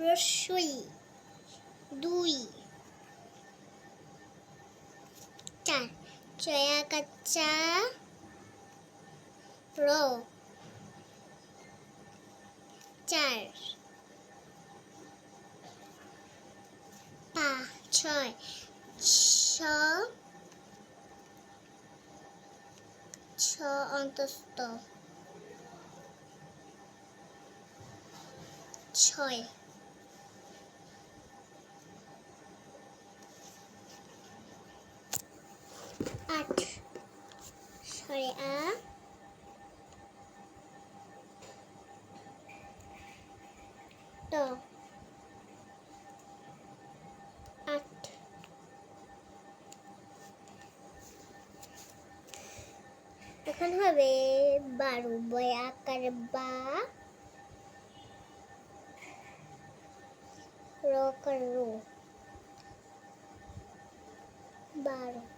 রস্যই 2 4 soya কাচ্চা র 4 5 6 ছ অন্তস্থ 6 8 ছয় আ 8 এখন হবে 12 বয় আকার বা রকার রো 12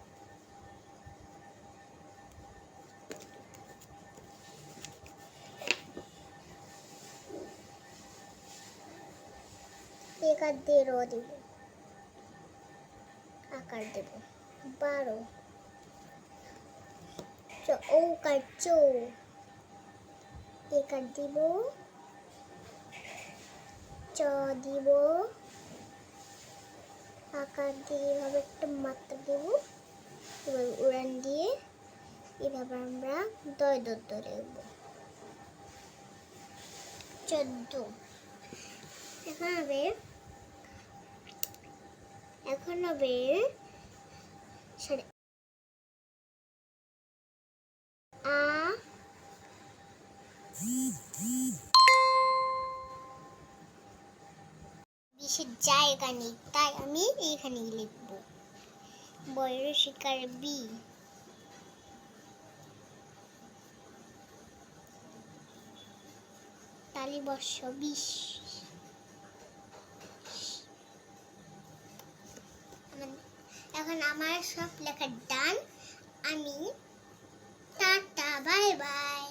একার দিয়ে র দিব আকার দেব 12 ঔকার চৌ একার দিব চ দিব আকার দিয়ে এভাবে একটা মাত্রা দেব এবার উড়ান দিয়ে এভাবে আমরা দয় ধরে দেব 14 এখন হবে আ বিশের জায়গা নেই তাই আমি এইখানে লিখবো বয়ের শিকার বি তালি বর্ষ 20 এখন আমার সব লেখা ডান আমি টাটা বাই বাই।